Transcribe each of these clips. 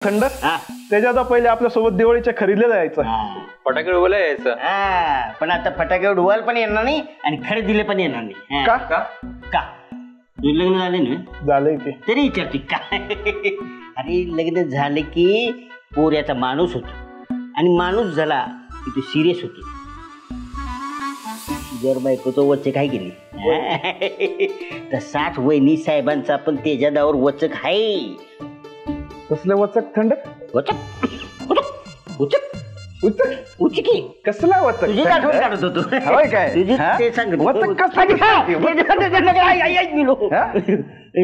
थंड त्याच्यात पहिले आपल्या सोबत दिवाळीच्या खरेदीला जायचं, फटाके उडवायला यायचं. पण आता फटाके उडवायला पण येणार नाही आणि खरेदीला पण येणार नाही. का का तुझं लग्न झालं ना? झालंय की तरी विचारते काय? अरे लग्न झालं की पोऱ्याचा माणूस होतो आणि माणूस झाला की तो सिरियस होतो. जर बायको तो वचक आहे गेली तसाच वहिनी साहेबांचा पण तेजादावर वचक आहे. कसलं वचक थंड? वचक उचक उचक उचकी कसला वचक? तुझी आठवण काढत होतो. होय काय? तुझी ते सांगत वचक कसलं?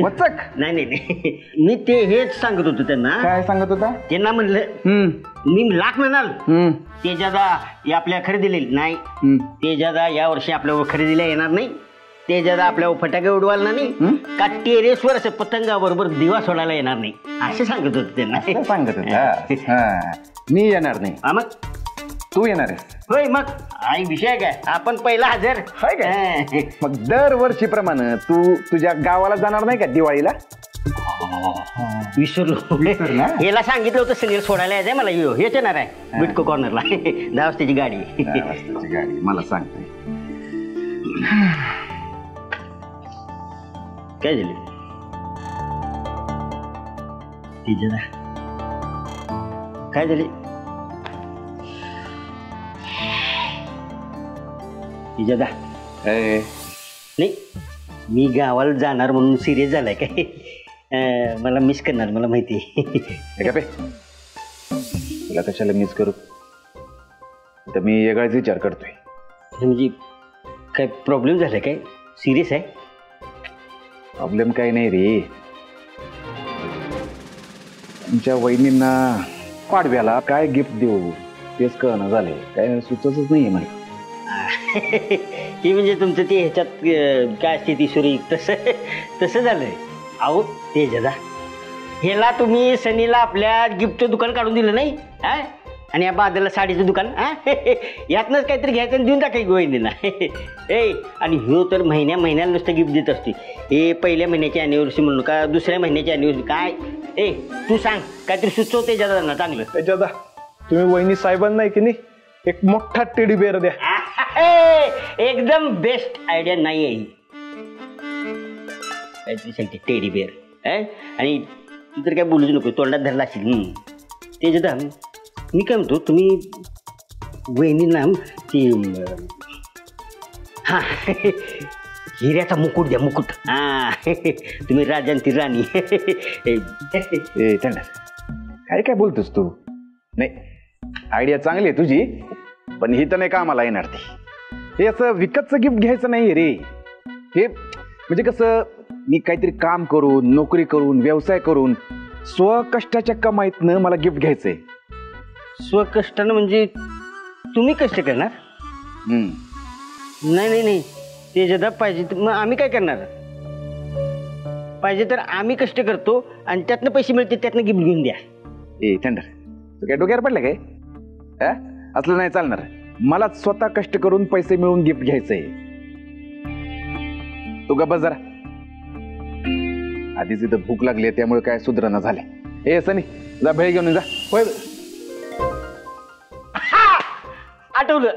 वचक नाही नाही नाही मी ते हेच सांगत होतो त्यांना. काय सांगत होता? त्यांना म्हणलं मी लाख म्हणाल तेजादा आपल्या खरेदीला नाही, तेजादा या वर्षी आपल्या खरेदीला येणार नाही, तेजादा आपल्यावर फटाके उडवायला नाही का टेरेसवर असं पतंगाबरोबर दिवा सोडायला येणार नाही असं सांगत होतं त्यांना. सांगत होता मी येणार नाही. मग तू येणार आहेस? होय. मग आई विषय काय आपण पहिला हजर हाय काय? मग दरवर्षीप्रमाणे तू तुझ्या गावाला जाणार नाही का दिवाळीला? विसरलो. याला सांगितलं होतं सगळं सोडायला यायचंय मला. हेच येणार आहे बिटको कॉर्नरला 10 वाजताची गाडी. 10 वाजताची गाडी मला सांगते. काय झालं तेजादा? काय झाले तेजादा? नाही मी गावाला जाणार म्हणून सिरियस झालाय काय? मला मिस करणार मला माहिती आहे. तुला कशाला मिस करू? तर मी वेगळाच विचार करतोय. म्हणजे काय प्रॉब्लेम झालाय काय? सिरियस आहे? प्रॉब्लेम काही नाही रे. तुमच्या वहिनींना पाडव्याला काय गिफ्ट देऊ तेच कळणं झालंय. काय सुचतच नाहीये मला. की म्हणजे तुमचं ते ह्याच्यात काय असते ती सुरी तसं झालंय. अहो तेजादा ह्याला तुम्ही सनीला आपल्या गिफ्टचं दुकान काढून दिलं नाही आणि या बादलला साडीचं दुकान यातनंच काहीतरी घ्यायचं आणि देऊन टाकायचं वहिनीला. आणि ह्यो तर महिन्याला नुसतं गिफ्ट देत असते. हे पहिल्या महिन्याची अॅनिव्हर्सरी म्हणून का दुसऱ्या महिन्याची अॅनिव्हर्सरी काय? तू सांग काहीतरी सुचव तेजादा चांगलं. तेजादा तुम्ही वहिनी साहेबांना नाही की नाही एक मोठा टेडी बेअर द्या. एकदम बेस्ट आयडिया नाही आहे काहीतरी सांगते टेडी बेअर. आणि तू तर काय बोलूच नको तोंडात धरला असेल. तेजादा मी काय म्हणतो तुम्ही वहिनींना ती हिऱ्याचा मुकुट द्या. मुकुट तुम्ही राजा ती राणी. काय काय बोलतोस तू? नाही आयडिया चांगली आहे तुझी पण ही तर नाही कामाला येणार. ती हे असं विकतचं गिफ्ट घ्यायचं नाही रे. हे म्हणजे कसं मी काहीतरी काम करून नोकरी करून व्यवसाय करून स्वकष्टाच्या कमाईतनं मला गिफ्ट घ्यायचंय. स्वकष्टानं म्हणजे तुम्ही कष्ट करणार? नाही नाही नाही तेजादा पाहिजे मग आम्ही काय करणार? पाहिजे तर आम्ही कष्ट करतो आणि त्यातनं पैसे मिळते त्यातनं गिफ्ट घेऊन द्या. थंडर तू काय डोक्यावर पडलं काय? असलं नाही चालणार. मला स्वतः कष्ट करून पैसे मिळवून गिफ्ट घ्यायचंय. तू गप्प बस जरा. आधीच इथं भूक लागली त्यामुळे काय सुधारणा झाले. सनी जा भेळ घेऊन जा. होय आठवलं.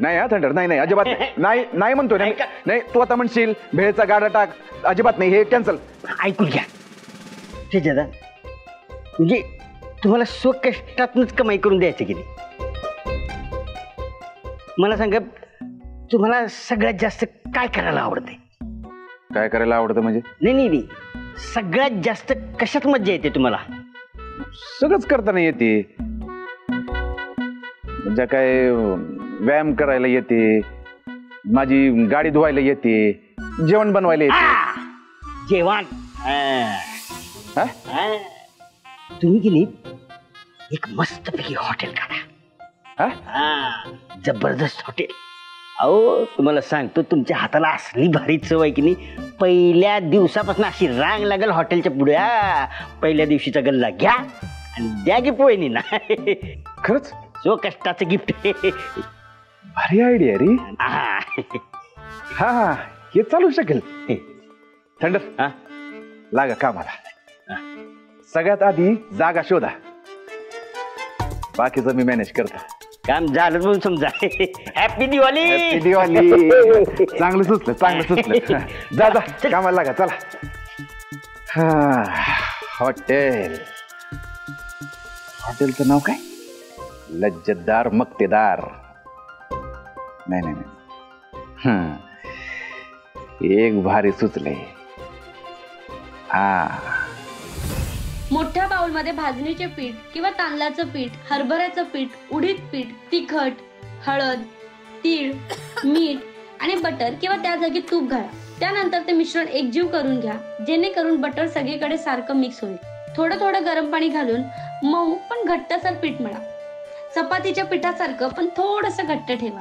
नाही थंडर नाही अजिबात नाही. नाही म्हणतो नाही. तू आता म्हणशील भेळचा गाडा टाक. अजिबात नाही. हे कॅन्सल. ऐकून घ्या तेजादा म्हणजे तुम्हाला स्वकष्टातूनच कमाई करून द्यायचं की नाही? मला सांगा तुम्हाला सगळ्यात जास्त काय करायला आवडते? काय करायला आवडतं म्हणजे? नाही सगळ्यात जास्त कशात मज्जा येते तुम्हाला? सगळंच करताना येते. म्हणजे काय व्यायाम करायला येते, माझी गाडी धुवायला येते, जेवण बनवायला येते. जेवण तुम्ही की नाही एक मस्तपैकी हॉटेल काढा. जबरदस्त हॉटेल. अहो तुम्हाला सांगतो तुमच्या हाताला असली भारी चव आहे की नाही. पहिल्या दिवसापासून अशी रांग लागेल हॉटेलच्या पुढे. पहिल्या दिवशीचा गल्ला घ्या आणि द्या गिफ्ट वहिनीला. खरंच सो कष्टाचं गिफ्ट. भारी आयडिया रे. हा हे चालू शकेल. थंडर लागा कामाला. सगळ्यात आधी जागा शोधा, बाकीचं मी मॅनेज करतो. काम झालं म्हणून समजा. हॅपी दिवाळी. हॅपी दिवाळी. चांगलं सुचलं, चांगलं सुचलं. जा जा कामाला लागा, चला. हॉटेल, हॉटेलचं नाव काय? लज्जतदार मक्तेदार. नाही नाही नाही, एक भारी सुचले. मोठ्या बाउलमध्ये भाजणीचे पीठ किंवा तांदळाचं पीठ, हरभऱ्याचं पीठ, उडीद पीठ, तिखट, हळद, तीळ, मीठ आणि बटर किंवा त्या जागी तूप घाला. त्यानंतर ते मिश्रण एकजीव करून घ्या, जेणेकरून बटर सगळीकडे सारखं मिक्स होईल. थोडं थोडं गरम पाणी घालून मऊ पण घट्टसर पीठ मळा. चपातीच्या पिठासारखं पण थोडंसं घट्ट ठेवा.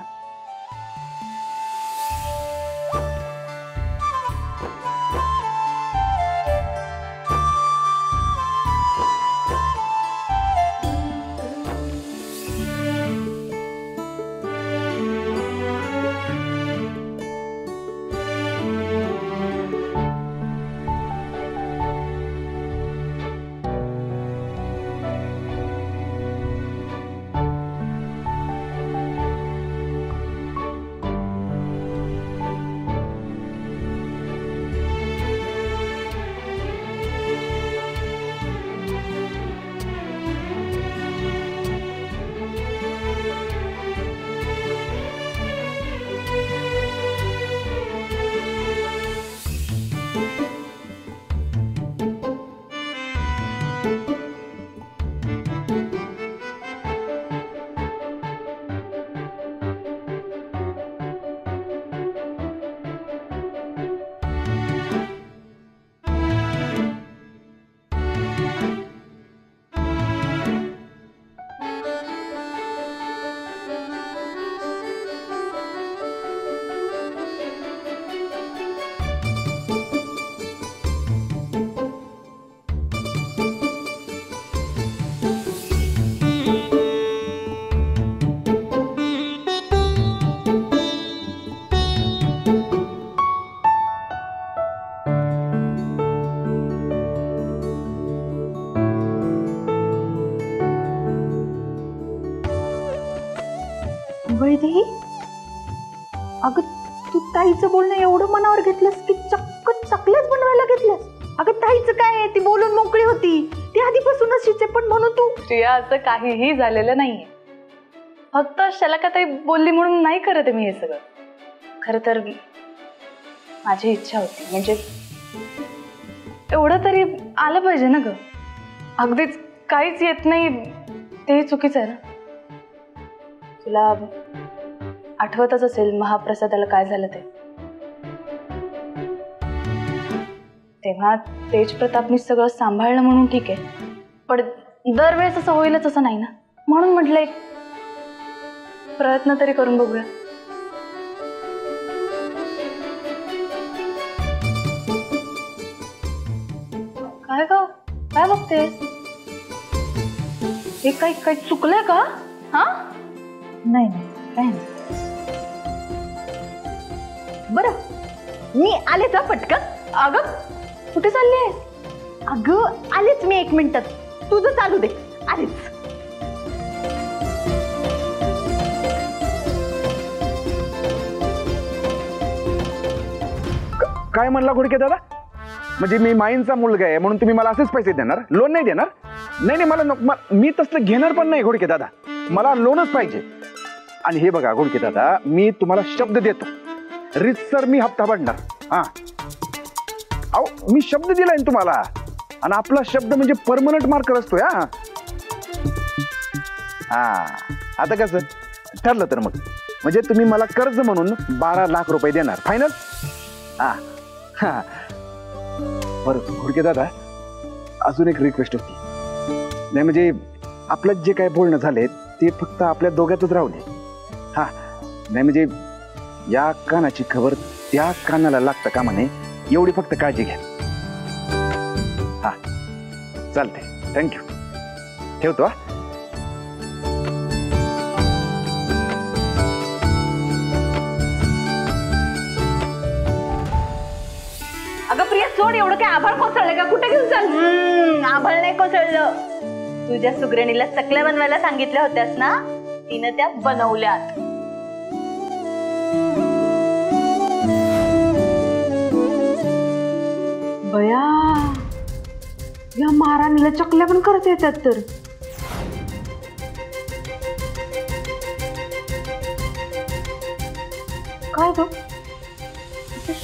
वैदेही, अगं तू ताईचं बोलणं एवढं मनावर घेतलंस की चक्क चकल्याच बनवायला घेतल्यास. अगं ताईचं काय आहे, ती बोलून मोकळी होती, ती आधीपासूनच शिचे. पण म्हणून तू प्रिया, असं काहीही झालेलं नाहीये. फक्त शलाकाताई बोलली म्हणून नाही करत मी हे सगळं. खरं तर माझी इच्छा होती, म्हणजे एवढं तरी आलं पाहिजे ना ग. अगदीच काहीच येत नाही तेही चुकीचं आहे ना. तुला आठवतच असेल महाप्रसादाला काय झालं ते. तेव्हा तेज प्रतापनी सगळं सांभाळलं म्हणून ठीक आहे, पण दरवेळेस असं होईलच असं नाही ना. म्हणून म्हटलं एक प्रयत्न तरी करून बघूया. काय ग, काय बघतेस? हे काही चुकलंय का? हा नाही नाही काय नाही. बरं मी आले जा पटकन. अगं कुठे चालली आहेस? अगं आलेच मी 1 मिनिटात. तुझं चालू दे, आलेच. काय म्हणला घोडके दादा? म्हणजे मी माईंचा मुलगा आहे म्हणून तुम्ही मला असेच पैसे देणार, लोन नाही देणार? नाही नाही, मला मी तसलं घेणार पण नाही घोडके दादा. मला लोनच पाहिजे. आणि हे बघा घोडके दादा, मी तुम्हाला शब्द देतो, रितसर मी हप्ता भरणार. हा अहो, मी शब्द दिलाय ना तुम्हाला, आणि आपला शब्द म्हणजे परमनंट मार्कर असतो. हा आता कसं ठरलं तर मग, म्हणजे तुम्ही मला कर्ज म्हणून 12 लाख रुपये देणार, फायनल? हा हा बरं घोडके दादा, अजून एक रिक्वेस्ट होती. नाही म्हणजे आपलं जे काय बोलणं झालंय ते फक्त आपल्या दोघातच राहू दे. हा नाही म्हणजे या कानाची खबर त्या कानाला लागतं का म्हणे, एवढी फक्त काळजी घ्या. हा चालते, थँक्यू, ठेवतो. हा अगं प्रिया सोड, एवढं काय आभाळ कोसळलं का? कुठे घेऊन चाल? आभाळ नाही कोसळलं. तुझ्या सुगरणीला चकल्या बनवायला सांगितल्या होत्यास ना, तिनं त्या बनवल्यात. बया, या महाराणीला चकल्या पण करता येतात तर. काय ग,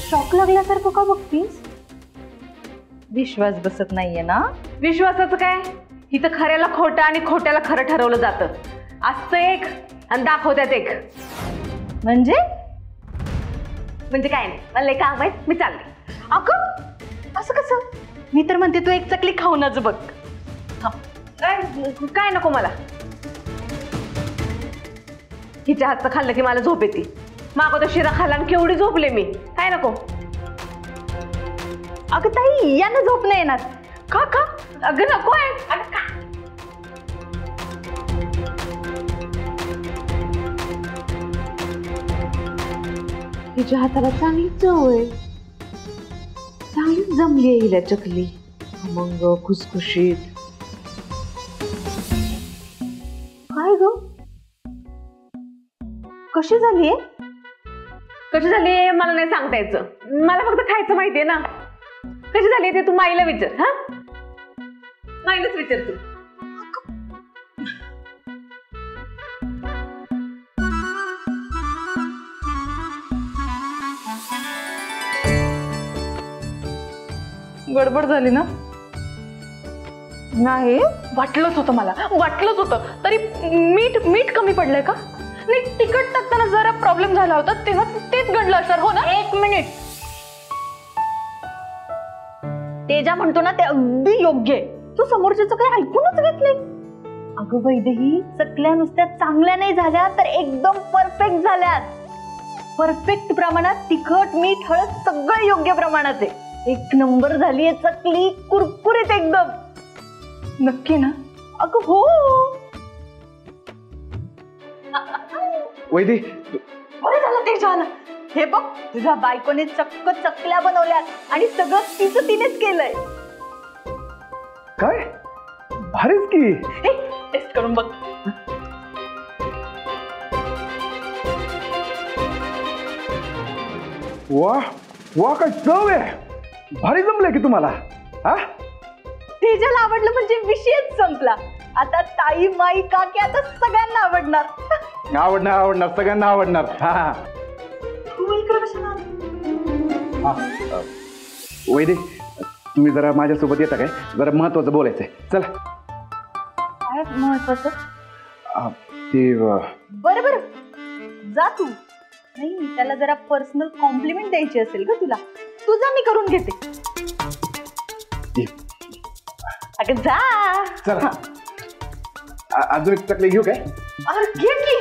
शॉक लागल्यासारखं का बघतीस? विश्वास बसत नाहीये ना? विश्वासाचं काय, इथं खऱ्याला खोटं आणि खोट्याला खरं ठरवलं जातं. असतं एक आणि दाखवतात एक. म्हणजे काय नाही, मला लय काम आहे, मी चालले. अगं असं कसं? मी तर म्हणते तू एक चकली खाऊनच बघ. काय नको मला. हिच्या हातचं खाल्लं की मला झोप येते. मागं तर शिरा खाल्ला आणि केवढी झोपले मी. काय नको. अगं ताई, यानं झोप नाही येणार. का का? अगं नको आहे. अगं का? तिच्या हाताला चांगली चव आहे, चांगली जमली आहे हिला चकली. खमंग खुसखुशीत. काय ग, कशी झालीये? कशी झाली मला नाही सांगता यायचं. मला फक्त खायचं माहितीये ना. कशी झाली ते तू माईला विचार. हा, माईलाच विचार तू. गडबड झाली ना? नाही, वाटलंच होतं मला, वाटलंच होतं. तरी मीठ कमी पडलंय का? नाही, तिखट टाकताना जरा प्रॉब्लेम झाला होता, तेव्हा तेच घडलं असणार. हो ना? एक मिनिट. तेजा म्हणतो ना ते अगदी योग्य आहे. तू समोरच्याचं काही ऐकूनच घेतलंय. अगं वैदेही, चकल्या नुसत्या चांगल्या नाही झाल्या तर एकदम परफेक्ट झाल्यात. परफेक्ट प्रमाणात तिखट, मीठ, हळद सगळं योग्य प्रमाणात आहे. एक नंबर झालीये चकली, कुरकुरीत एकदम. नक्की ना? अगं हो. वैदी, बरं झालं ते झालं. हे बघ, तुझ्या बायकोने चक्क चकल्या बनवल्यात आणि सगळं तिचं तिनेच केलंय. काय भारीच की. टेस्ट करून बघ. वा वा, काय चव आहे. भारी जमलंय की तुम्हाला. हा, तेजाला आवडलं म्हणजे विषयच संपला. आता ताई, माई, काकी आता सगळ्यांना आवडणार. आवडणार आवडणार, सगळ्यांना आवडणार. हा तू इकडे कशाला आली? हा, वैदे, तुम्ही जरा माझ्यासोबत येता काय? जरा महत्वाचं बोलायचंय. चला. काय महत्वाचं? ते बरं बरं, जा तू. नाही, त्याला जरा पर्सनल कॉम्प्लिमेंट द्यायची असेल का तुला? तुझा मी करून घेते. अगं जा. चला, अजून एक चकली घेऊ काय? अरे घे की.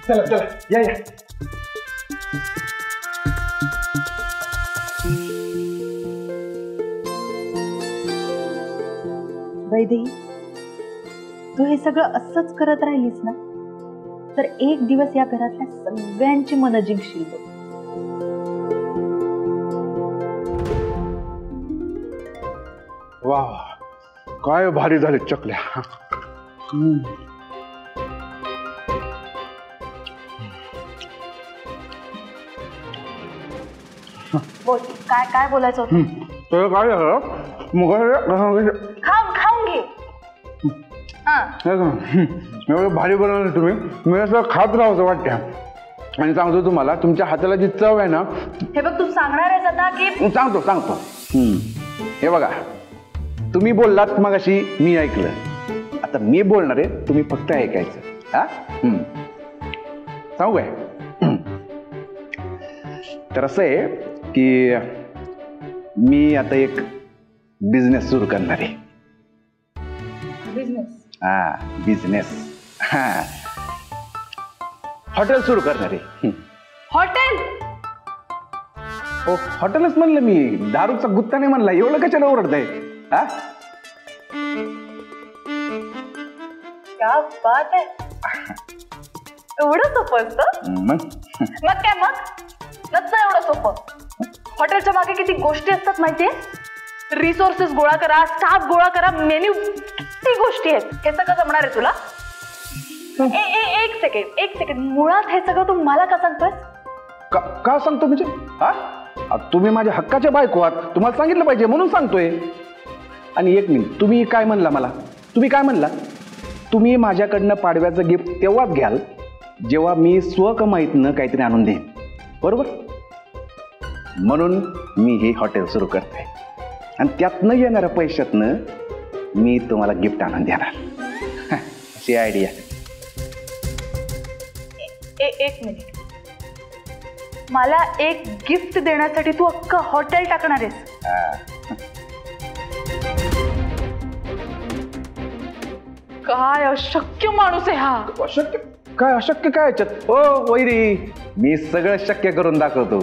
चला चला, या या. वैदेही, तू हे सगळं असंच करत राहिलीस ना तर एक दिवस या घरातल्या सगळ्यांची मनं जिंकशील बघ. वा, काय भारी झाले चकल्या. बोल, काय काय बोलायचं होतं? तर काय झालं मग, खाऊन घे. एवढं भारी बनवलं तुम्ही. मी असं खात राहावं वाटतं. आणि सांगतो तुम्हाला, तुमच्या हाताला जी चव आहे ना. हे बघ, तू सांगणार आहेस आता की? सांगतो. हे बघा, तुम्ही बोललात मगाशी, मी ऐकलं. आता मी बोलणार आहे, तुम्ही फक्त ऐकायचं. हा, सांगू काय? तर असं आहे की मी आता एक बिझनेस सुरू करणार आहे. बिझनेस? हा, बिझनेस. हा, हॉटेल सुरू करणार आहे. हॉटेल? हो, हॉटेलच म्हणलं मी. दारूचा गुत्ता नाही म्हणला. एवढं कशाला ओरडताय? हा, क्या बात आहे. एवढं सोपं असतं? मग मग काय, मग नसतं एवढं सोपं. हॉटेलच्या मागे किती गोष्टी असतात माहितीये? रिसोर्सेस गोळा करा, स्टाफ गोळा करा, मेन्यू, किती गोष्टी आहेत. हे सगळं जमणार आहे तुला? एक सेकंड, मुळात हे सगळं तू मला का सांगतोय? का सांगतो म्हणजे? हा, तुम्ही माझ्या हक्काच्या बायको आहात, तुम्हाला सांगितलं पाहिजे म्हणून सांगतोय. आणि एक मिनिट, तुम्ही काय म्हणला मला? तुम्ही काय म्हणला? तुम्ही माझ्याकडनं पाडव्याचं गिफ्ट तेव्हाच घ्याल जेव्हा मी स्वकमाईतनं काहीतरी आणून देईन, बरोबर? म्हणून मी हे हॉटेल सुरू करतोय आणि त्यातनं येणाऱ्या पैशातनं मी तुम्हाला गिफ्ट आणून देणार. अशी आयडिया. एक मिनिट, मला एक गिफ्ट देण्यासाठी तू अख्खं हॉटेल टाकणार आहेस? काय अशक्य माणूस आहे हा. अशक्य काय? अशक्य काय याच्यात? ओ वैरी, मी सगळं शक्य करून दाखवतो.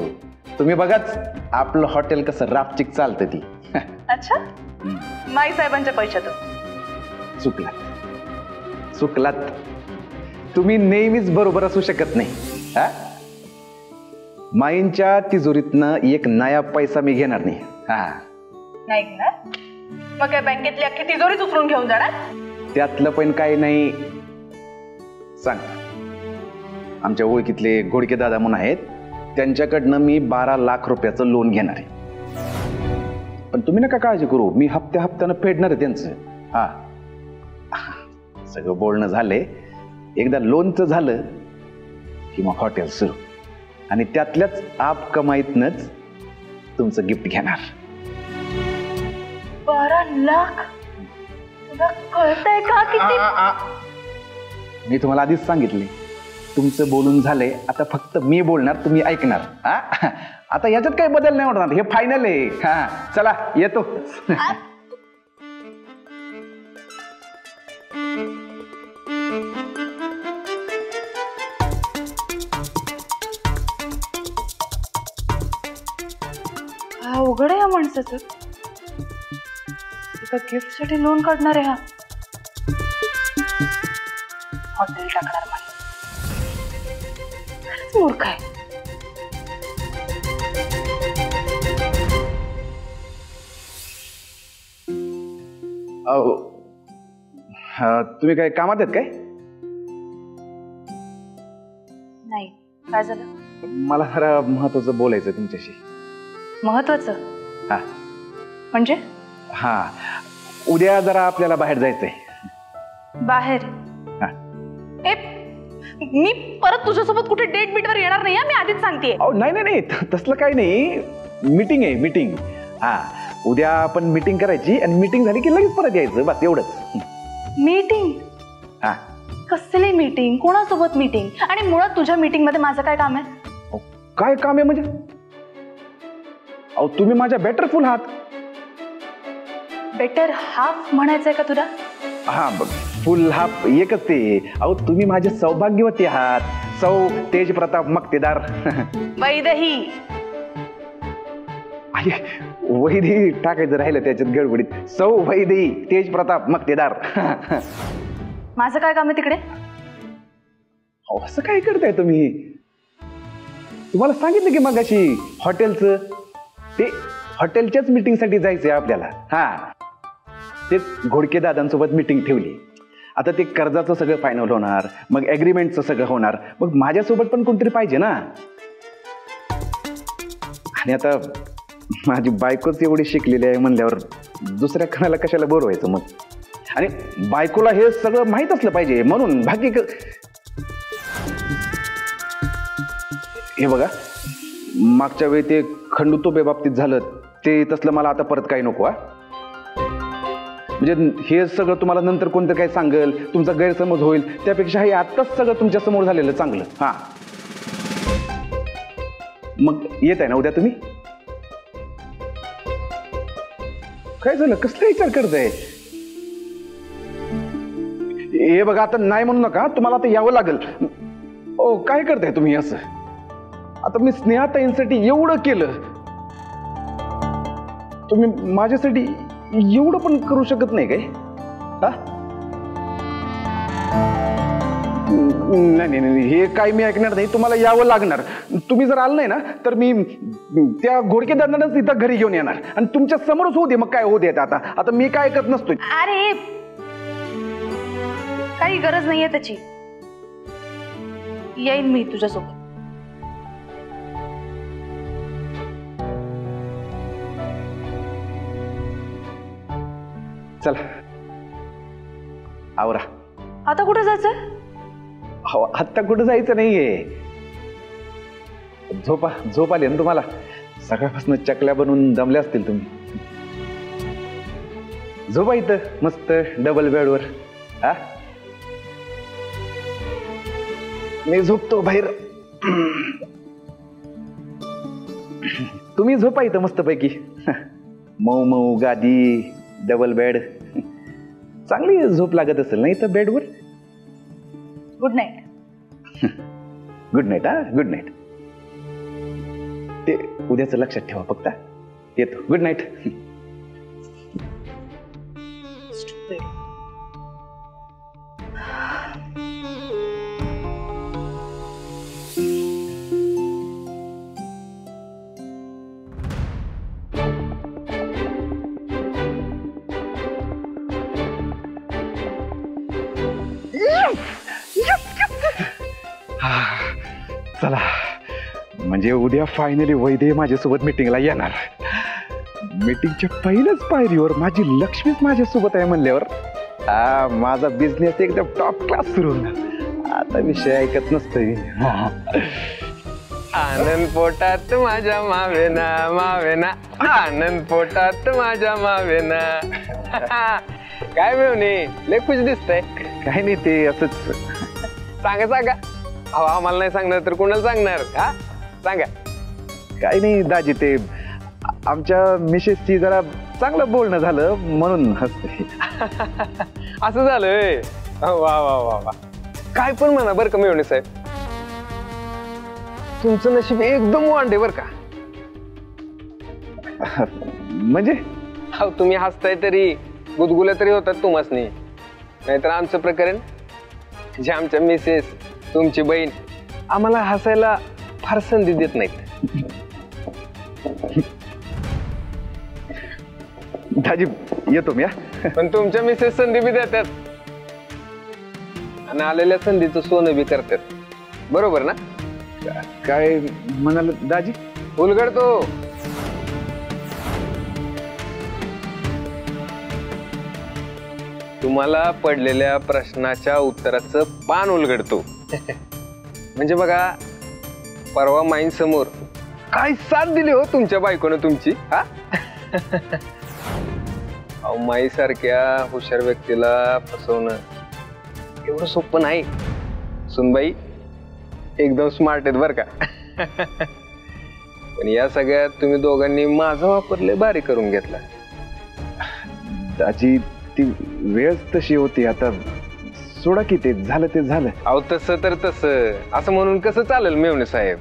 तुम्ही बघाच आपलं हॉटेल कसं रापचिक चालतं ती. अच्छा, माई साहेबांच्या पैशातून? चुकलात. तुम्ही नेहमीच बरोबर असू शकत नाही. हा, माईंच्या तिजोरीतनं एक नया पैसा मी घेणार नाही. हा, नाही घेणार? मग काय बँकेतली अख्खी तिजोरीच उचलून घेऊन जाणार? त्यातलं पण काही नाही. सांग, आमच्या ओळखीतले घोडके दादा म्हणून आहेत, त्यांच्याकडनं मी 12 लाख रुपयाचं लोन घेणार आहे. पण तुम्ही नका काळजी करू, मी हप्त्यानं फेडणार आहे त्यांचं. हा, सगळं बोलणं झालंय. एकदा लोनचं झालं की मग हॉटेल सुरू, आणि त्यातल्याच आप कमाईतनच तुमचं गिफ्ट घेणार. 12 लाख? तुला कळतंय का किती? मी तुम्हाला आधीच सांगितले, तुमचं बोलून झालंय, आता फक्त मी बोलणार, तुम्ही ऐकणार. हा, आता याच्यात काही बदल नाही होणार, हे फायनल आहे. हा, चला येतो. अवघड आहे या माणसाचं. एका गिफ्ट साठी लोन काढणार आहे हा. हॉटेल टाकणार मला. खरंच मूर्ख आहे. तुम्ही काय कामात आहेत काय? नाही, काय झालं? मला जरा महत्वाचं बोलायचं तुमच्याशी. महत्वाचं? हा, म्हणजे? हा, उद्या जरा आपल्याला बाहेर जायचंय. बाहेर? हा. मी परत तुझ्यासोबत कुठे डेट बीटवर येणार नाही, मी आधीच सांगतेय. नाही, तसलं काही नाही. मीटिंग आहे, मीटिंग. हा, उद्या आपण मीटिंग करायची आणि मीटिंग झाली की लगेच परत यायचं, बस एवढंच. मीटिंग? हा. कसली मीटिंग? कोणासोबत मीटिंग? आणि मुळात तुझ्या मीटिंग मध्ये माझं काय काम आहे? काय काम आहे म्हणजे? अहो, तुम्ही माझ्या बेटर फुल आहात. बेटर हाफ म्हणायचंय का तुला? हा, फुल हाफ एकच ते. अहो, तुम्ही माझे सौभाग्यवती आहात. सौ तेज प्रताप मक्तेदार. वैदही. वैदही टाकायचं राहिलं त्याच्यात गडबडीत. सौ वैदही तेज प्रताप मक्तेदार. माझं काय काम आहे तिकडे? असं काय करताय तुम्ही? तुम्हाला सांगितलं की मगाशी हॉटेलचं, ते हॉटेलच्याच मीटिंग साठी जायचंय आपल्याला. हा, ते घोडके दादांसोबत मीटिंग ठेवली. आता ते कर्जाचं सगळं फायनल होणार, मग ॲग्रीमेंटचं सगळं होणार, मग माझ्यासोबत पण कोणतरी पाहिजे ना. आणि आता माझी बायकोच एवढी शिकलेली आहे म्हणल्यावर दुसऱ्या कोणाला कशाला बोलवायचं मग? आणि बायकोला हे सगळं माहीत असलं पाहिजे, म्हणून भाग्य. हे बघा, मागच्या वेळी ते खंडुतोबे बाबतीत झालं, ते तसलं मला आता परत काही नको. म्हणजे हे सगळं तुम्हाला नंतर कोणतं काय सांगेल, तुमचा गैरसमज होईल, त्यापेक्षा हे आत्ताच सगळं तुमच्या समोर झालेलं चांगलं. हा, मग येत आहे ना उद्या तुम्ही? काय झालं? कसला विचार करताय? हे बघा, आता नाही म्हणू नका, तुम्हाला आता यावं लागेल. ओ, काय करताय तुम्ही असं? आता मी स्नेहाताईंसाठी एवढं केलं, तुम्ही माझ्यासाठी एवढं पण करू शकत नाही काय? हा, नाही नाही, हे काय मी ऐकणार नाही, तुम्हाला यावं लागणार. तुम्ही जर आलं नाही ना तर मी त्या घोडके दादांनाच इथं घरी घेऊन येणार आणि तुमच्या समोरच होऊ दे. मग काय होऊ देत आता, आता मी काय ऐकत नसतोय. अरे काही गरज नाहीये त्याची, येईन मी तुझ्यासोबत. चला आवरा. आता कुठे जायचंय? हो आत्ता कुठं जायचं नाहीये. झोप आली ना तुम्हाला, सकाळपासून चकल्या बनवून दमल्या असतील तुम्ही. झोपा इथं मस्त डबल बेडवर. हा मी झोपतो बाहेर, तुम्ही झोपा इथं मस्त पैकी. मऊ मऊ गादी, डबल बेड, चांगली झोप लागत असेल नाही तर बेडवर. Good night. Good night. हा गुड नाईट. ते उद्याचं लक्षात ठेवा फक्त. येतो. Good night. चला म्हणजे उद्या फायनली वैद्य माझ्यासोबत मीटिंगला येणार. मीटिंगच्या पहिल्याच पायरीवर माझी लक्ष्मीच माझ्यासोबत आहे म्हणल्यावर माझा बिझनेस एकदम टॉप क्लास सुरू होणार. आता विषय ऐकत नसतोय. आनंद पोटात माझ्या मावेना मावेना, आनंद पोटात माझ्या मावेना. काय मिळवणे लय खुश दिसतंय. काही नाही ते असंच. सांगा सांगा. अहो आम्हाला नाही सांगणार तर कोणाला सांगणार? हा सांगा. काही नाही दाजी, ते आमच्या मिसेसची जरा चांगलं बोलणं झालं म्हणून हसते. असं झालंय. वा वा वा वा. काय पण म्हणा बरं का मिळवणे साहेब, तुमचं नशीब एकदम वांडे बर का. म्हणजे अहो तुम्ही हसताय तरी गुदगुल्या तरी होतात तुम्हासनी. नाहीतर आमचं प्रकरण जे आमच्या मिसेस तुमची बहीण आम्हाला हसायला फार संधी देत नाहीत. दाजी येतो मी. पण तुमच्या मिसेस संधी बी देतात आणि आलेल्या संधीचं सोनं बी करतात. बरोबर ना? काय म्हणाल दाजी? उलगडतो. तुम्हाला पडलेल्या प्रश्नाच्या उत्तराचं पान उलगडतो. म्हणजे बघा परवा माईन समोर काय साथ दिली हो तुमच्या बायकोनं तुमची. हा माई सारख्या हुशार व्यक्तीला फसवणं एवढं सोपं नाही. सुनबाई एकदम स्मार्ट आहेत बर का. पण या सगळ्यात तुम्ही दोघांनी माझा वापर लय भारी करून घेतला. दाजी ती वेळच तशी होती. आता सोडा की, ते झालं ते झालं. अहो तसं तर तसं असं म्हणून कसं चालेल मेवणे साहेब?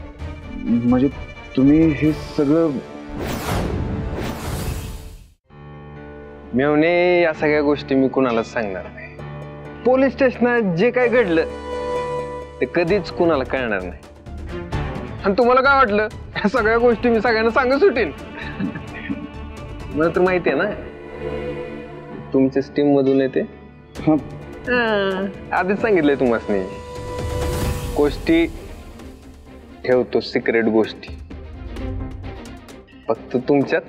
म्हणजे तुम्ही हे सगळं मेवणे या सगळ्या गोष्टी मी कुणालाच सांगणार नाही. पोलीस स्टेशनात जे काय घडलं ते कधीच कुणाला कळणार नाही. आणि तुम्हाला काय वाटलं या सगळ्या गोष्टी मी सगळ्यांना सांगत सुटेन? मला तर माहिती आहे ना तुमच्या स्टीम मधून येते. आधीच सांगितलंय तुम्हाला. गोष्टी ठेवतो सिक्रेट गोष्टी फक्त तुमच्यात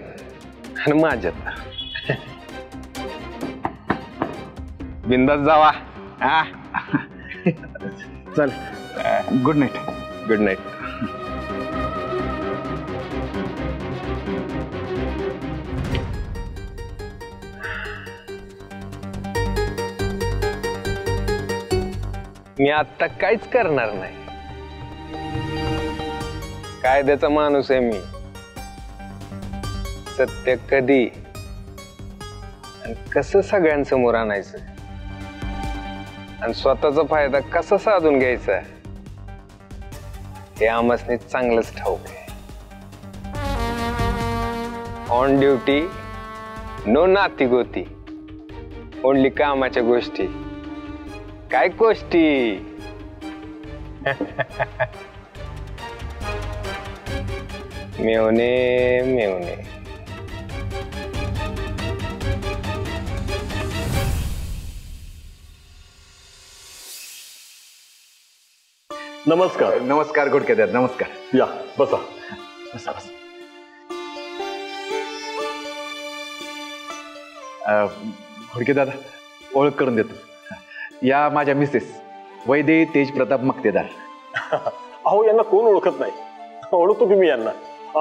आणि माझ्यात. बिंदास जावा. हा चल. Good night. Good night. मी आता काहीच करणार नाही. कायद्याचा माणूस आहे मी. सत्य कधी आणि कसं सगळ्यांसमोर आणायचं आणि स्वतःचा फायदा कसा साधून घ्यायचा हे आम्हासनी चांगलंच ठाऊक आहे. ऑन ड्युटी नो नाती गोती, ओनली कामाच्या गोष्टी. काय गोष्टी मेवणे मेवणे. नमस्कार. नमस्कार घोडकेदार, नमस्कार. या बसा. बसा बसा. घोडके दादा, ओळख करून देतो. या माझ्या मिसेस वैदे तेज प्रताप मक्तेदार. अहो यांना कोण ओळखत नाही, ओळखतो की मी यांना.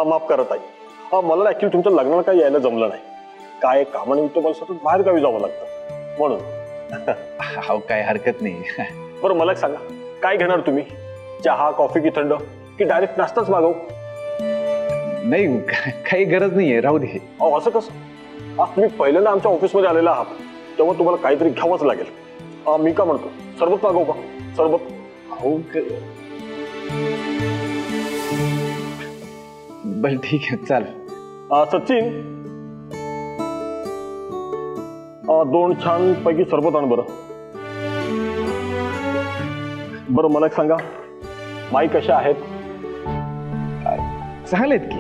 माफ करा ताई, मला ऍक्च्युली तुमच्या लग्नाला काही यायला जमलं नाही. काय कामानिमित्त मला सतत बाहेर गावी जावं लागतं म्हणून. हो काय हरकत नाही. बरं मला एक सांगा, काय घेणार तुम्ही? चहा, कॉफी की थंड, की डायरेक्ट नाश्ताच मागवू? नाही काही गरज नाहीये, राहू दे. अहो असं कसं? आज तुम्ही पहिल्यांदा आमच्या ऑफिसमध्ये आलेला आहात, तेव्हा तुम्हाला काहीतरी घ्यावंच लागेल. मी का म्हणतो, सरबत मागवू का? सरबत? हो बरं ठीक आहे, चाल. सचिन, 2 छान पैकी सरबत आण बरं. बरं मला एक सांगा, माई कशा आहेत? चांगले आहेत की.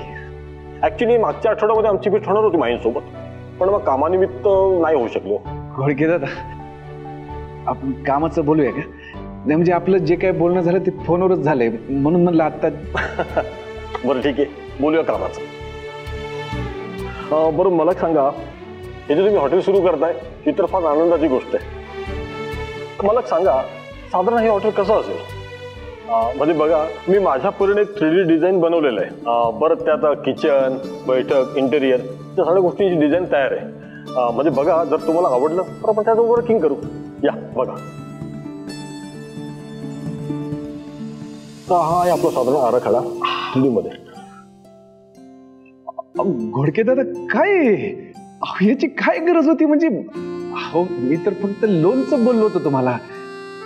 ऍक्च्युली मागच्या आठवड्यामध्ये आमची भेट होणार होती माईंसोबत, पण मग कामानिमित्त नाही होऊ शकलो. घोडके दादा, आपण कामाचं बोलूया का? नाही म्हणजे आपलं जे काय बोलणं झालं ते फोनवरच झालंय, म्हणून म्हणलं आता. बरं ठीक आहे, बोलूया कामाचं. बरं मला एक सांगा, हे जे तुम्ही हॉटेल सुरू करताय ही तर फार आनंदाची गोष्ट आहे. मला एक सांगा, साधारण हे हॉटेल कसं असेल? म्हणजे बघा, मी माझ्या परीने 3D डिझाईन बनवलेलं आहे. बरं त्यात किचन, बैठक, इंटेरियर त्या सगळ्या गोष्टींची डिझाईन तयार आहे. म्हणजे बघा, जर तुम्हाला आवडलं तर आपण त्याचं वर्किंग करू. या बघा, हा आहे आपला साधारण आराखडा 3D मध्ये. घोडके दादा काय याची काय गरज होती? म्हणजे हो मी तर फक्त लोनचं बोललो होतो तुम्हाला,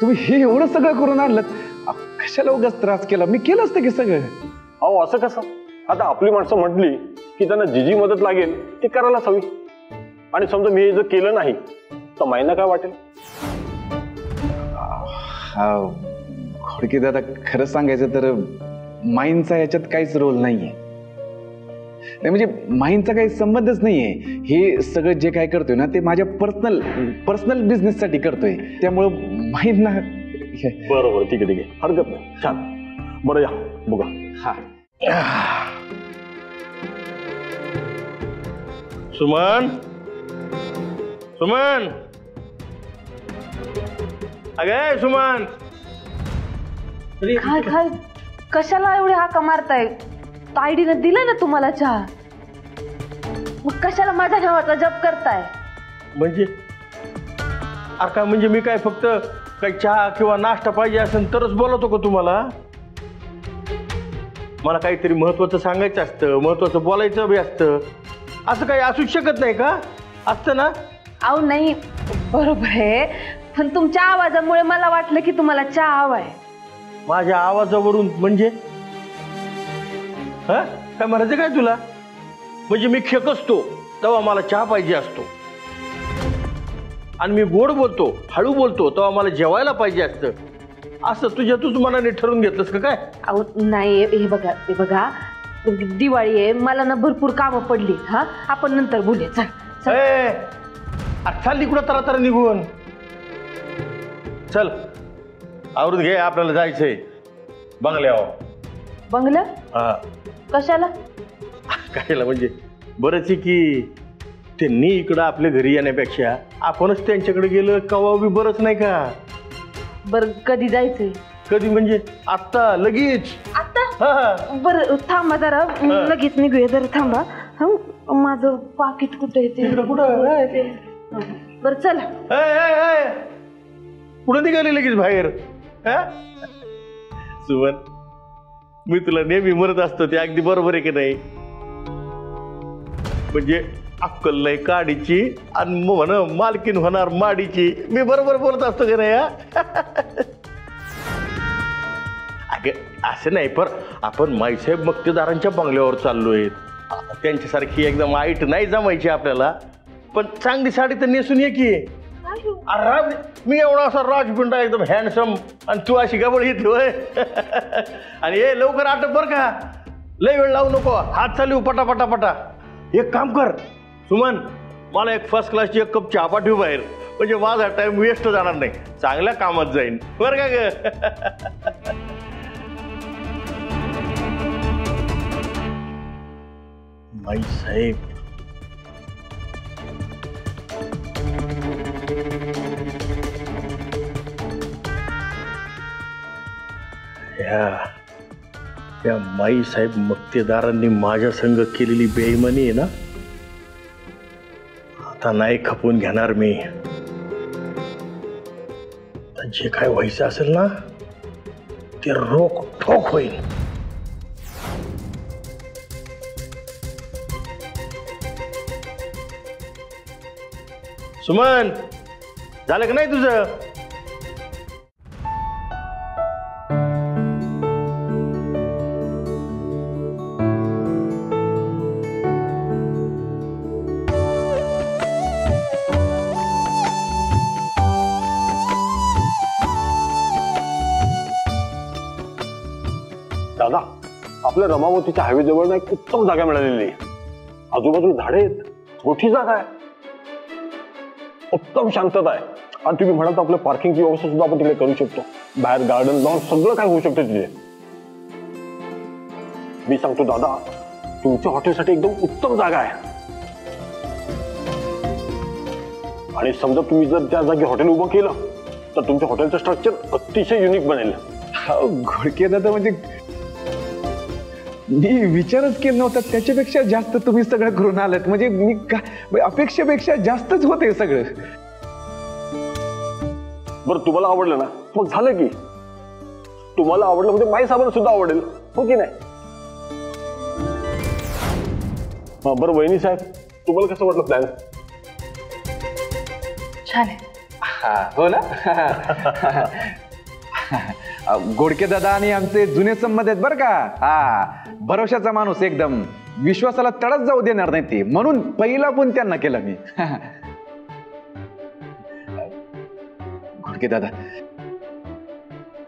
तुम्ही हे एवढं सगळं करून आणलं. कशाला उगाच त्रास केला? मी केलं असतं की सगळं. अहो असं कसं? आता आपली माणसं म्हटली की त्यांना जी जी मदत लागेल ती करायलाच हवी. आणि समजा मी हे जर केलं नाही तर माईंना काय वाटेल? घोडके दादा, खरं सांगायचं तर माईंचा याच्यात काहीच रोल नाहीये. नाही म्हणजे माईंचा काही संबंधच नाहीये. हे सगळं जे काय करतोय ना ते माझ्या पर्सनल बिझनेस साठी करतोय, त्यामुळं माईंना. बरोबर, ठीक आहे, हरकत नाही. छान. बरं या बघा. हा सुमन, सुमन, अगं सुमन. काय काय कशाला एवढे हाका मारताय? तायडीनं दिलं ना तुम्हाला चहा, मग कशाला माझ्या नावाचा जप करताय? म्हणजे का म्हणजे मी काय फक्त काही चहा किंवा नाश्ता पाहिजे असेल तरच बोलवतो का तुम्हाला? मला काहीतरी महत्वाचं सांगायचं असतं, महत्वाचं बोलायचं बी असतं. असं काही असूच शकत नाही का? असतं ना? अहो नाही, बरोबर आहे, पण तुमच्या आवाजामुळे मला वाटलं की तुम्हाला चहा हवाय. माझ्या आवाजावरून म्हणजे हा काय म्हणायचं काय तुला? म्हणजे मी खेकसतो तेव्हा मला चहा पाहिजे असतो, आणि मी गोड बोलतो, हळू बोलतो तेव्हा मला जेवायला पाहिजे असतं. असं तूच मनाने ठरवून घेतलंस का काय? अहो नाही, हे बघा दिवाळी आहे, मला ना भरपूर कामं पडली. हा आपण नंतर बोलूया. चल चालली कुठं तर निघून. चल आवरून घे, आपल्याला जायचंय बंगल्यावर. बंगला? हा. कशाला? कशाला म्हणजे बरंच आहे की त्यांनी इकडं आपल्या घरी येण्यापेक्षा आपणच त्यांच्याकडे गेलं कवा बी बरंच नाही का? बर कधी जायचंय? कधी म्हणजे आता लगेच? आता? बरं थांबा जरा, लगेच निघूया. जरा थांबा. माझं पाकिट कुठे येते? कुठं? बरं चला. कुठं निघाले लगेच बाहेर? सुमन, मी तुला नेहमी म्हणत असतो ते अगदी बरोबर आहे की नाही? म्हणजे अक्कल नाही काडीची आणि म्हण मालकीन होणार माडीची. मी बरोबर बोलत असतो की नाही? अगं असं नाही, पण आपण माईसाहेब मक्तेदारांच्या बंगल्यावर चाललोय. त्यांच्यासारखी एकदम आईट नाही जमायची आपल्याला, पण चांगली साडी तर नेसून ये की. अरे मी एवढा असा राजपिंडा एकदम हँडसम आणि तू अशी गबळ घेतली होय. आणि हे लवकर आटप बर का, लय वेळ लावू नको, हात चालू पटापटापटा. एक काम कर सुमन, मला एक फर्स्ट क्लासची एक कप चहा पाठव बाहेर, म्हणजे माझा टाइम वेस्ट जाणार नाही, चांगल्या कामात जाईन बरं का ग. माई साहेब, या माई साहेब मक्तेदारांनी माझ्या संग केलेली बेईमानी आहे ना, आता नाही खपवून घेणार मी. जे काय व्हायचं असेल ना ते रोख ठोक होईल. सुमन, झालं का नाही तुझं? दादा, आपल्या रमावतीच्या हायवेजवळ ना एक उत्तम जागा मिळालेली आहे. आजूबाजूला झाडे आहेत, मोठी जागा आहे, उत्तम शांतता आहे. आणि तुम्ही म्हणाल तर आपल्या पार्किंगची व्यवस्था सुद्धा आपण तिकडे करू शकतो. बाहेर गार्डन लॉन सगळं काय होऊ शकतं तिथे. मी सांगतो दादा, तुमच्या हॉटेलसाठी एकदम उत्तम जागा आहे. आणि समजा तुम्ही जर त्या जागी हॉटेल उभं केलं तर तुमच्या हॉटेलचं स्ट्रक्चर अतिशय युनिक बनेल. घोडके दादा, म्हणजे मी विचारच केला नव्हता, त्याच्यापेक्षा जास्त तुम्ही सगळं करून आलात. म्हणजे मी अपेक्षेपेक्षा जास्तच होते सगळं. बरं, तुम्हाला आवडलं ना, मग झालं की. तुम्हाला आवडलं म्हणजे माई साहेबांना सुद्धा आवडेल, हो की नाही? बरं वहिनी साहेब, तुम्हाला कसं वाटलं प्लॅन? छान आहे. हो ना. घोडके दादा आणि आमचे जुने संबंध आहेत बरं का. हा, भरोशाचा माणूस, एकदम विश्वासाला तडच जाऊ देणार नाही ते, म्हणून पहिला पण त्यांना केला मी. घोडके दादा,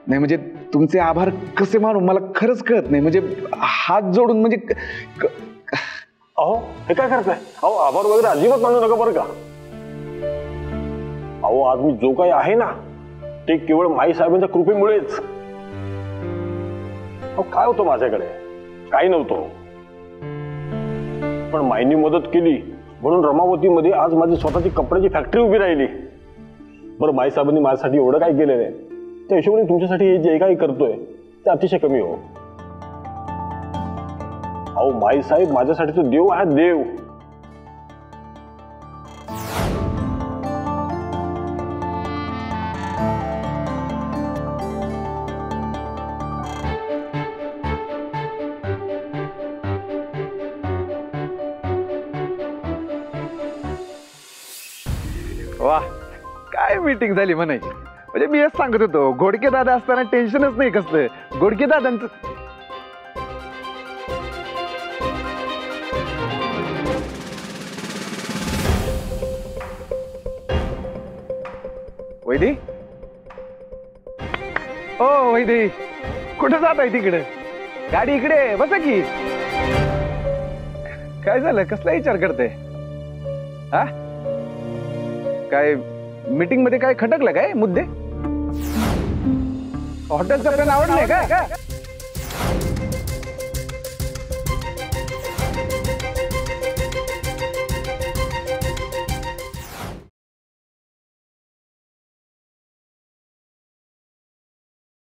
नाही म्हणजे तुमचे आभार कसे मानू मला खरंच कळत नाही. म्हणजे हात जोडून म्हणजे अहो, हे काय करताय? अहो, आभार वगैरे अजिबात मानू नका बरं का. अहो, आज मी जो काही आहे ना ते केवळ माई साहेबांच्या कृपेमुळेच. काय होतं माझ्याकडे? काही नव्हतं, पण माईंनी मदत केली म्हणून रमावतीमध्ये आज माझी स्वतःची कपड्याची फॅक्टरी उभी राहिली. बरं, माई साहेबांनी माझ्यासाठी एवढं काय केलेलं आहे, त्या हिशोबाने तुमच्यासाठी हे जे काही करतोय ते अतिशय कमी हो. अहो, माई साहेब माझ्यासाठी तो देव आहे, देव. वा, काय मीटिंग झाली म्हणायची. म्हणजे मी हेच सांगत होतो, घोडके दादा असताना टेन्शनच नाही कसलं. घोडके दादांचं वैदी, ओ वैदी, कुठं जात आहे? तिकडे गाडी इकडे बसा की. काय झालं, कसला विचार करते? हा, काय मीटिंग मध्ये काय खटकलं काय मुद्दे? हॉटेलचं प्लॅन आवडलंय का?